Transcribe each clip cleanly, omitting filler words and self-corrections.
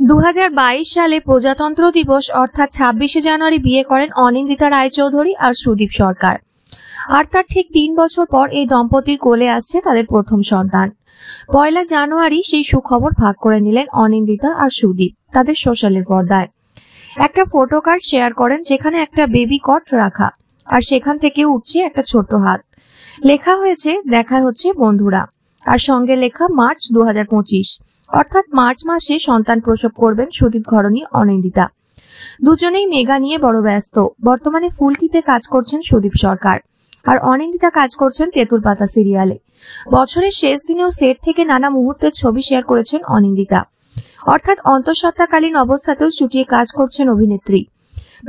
2022 সালে প্রজাতন্ত্র দিবস অর্থাৎ 26শে জানুয়ারি বিয়ে করেন অনিন্দিতা রায়চৌধুরী আর সুদীপ সরকার। আর তার ঠিক 3 বছর পর এই দম্পতির কোলে আসছে তাদের প্রথম সন্তান। 1 জানুয়ারি সেই সুখবর ভাগ করে নিলেন অনিন্দিতা আর সুদীপ তাদের সোশ্যালের পর্দায়। একটা ফটো কার্ড শেয়ার করেন যেখানে একটা বেবি কট রাখা, আর সেখান থেকে উঠছে একটা ছোট্ট হাত। লেখা হয়েছে দেখা হচ্ছে বন্ধুরা, আর সঙ্গে লেখা মার্চ 2025, অর্থাৎ মার্চ মাসে সন্তান প্রসব করবেন সুদীপ ঘরণী অনিন্দিতা। দুজনেই মেগা নিয়ে বড় ব্যস্ত। বর্তমানে ফুলকিতে কাজ করছেন সুদীপ সরকার, আর অনিন্দিতা কাজ করছেন তেঁতুল পাতা সিরিয়ালে। বছরের শেষ দিনেও সেট থেকে নানা মুহূর্তের ছবি শেয়ার করেছেন অনিন্দিতা, অর্থাৎ অন্তঃসত্ত্বাকালীন অবস্থাতেও চুটিয়ে কাজ করছেন অভিনেত্রী।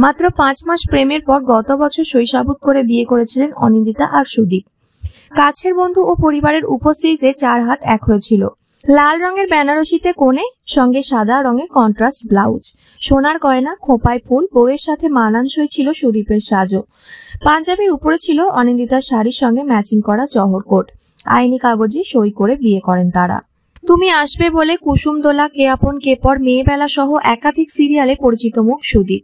মাত্র 5 মাস প্রেমের পর গত বছর শৈশাবুত করে বিয়ে করেছিলেন অনিন্দিতা আর সুদীপ। কাছের বন্ধু ও পরিবারের উপস্থিতিতে 4 হাত এক হয়েছিল। লাল রঙের বেনারসিতে কোণে, সঙ্গে সাদা রঙের কন্ট্রাস্ট ব্লাউজ, সোনার গয়না, খোঁপায় ফুল, বউয়ের সাথে মানানসই ছিল সুদীপের সাজও। পাঞ্জাবির উপরে ছিল অনিন্দিতার শাড়ির সঙ্গে ম্যাচিং করা জহর কোট। আইনি কাগজে সই করে বিয়ে করেন তারা। তুমি আসবে বলে, কুসুম দোলা, কে আপন কে পর, মেয়েবেলা সহ একাধিক সিরিয়ালে পরিচিত মুখ সুদীপ।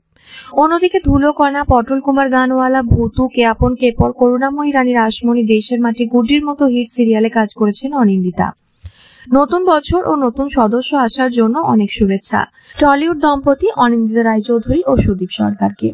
অন্যদিকে ধুলোকণা, পটল কুমার গানওয়ালা, ভূতু, কে আপন কে পর, করুণাময়ী রানী রাসমণি, দেশের মাটি, গুড্ডির মতো হিট সিরিয়ালে কাজ করেছেন অনিন্দিতা। নতুন বছর ও নতুন সদস্য আসার জন্য অনেক শুভেচ্ছা টলিউড দম্পতি অনিন্দিতা রায়চৌধুরী ও সুদীপ সরকারকে।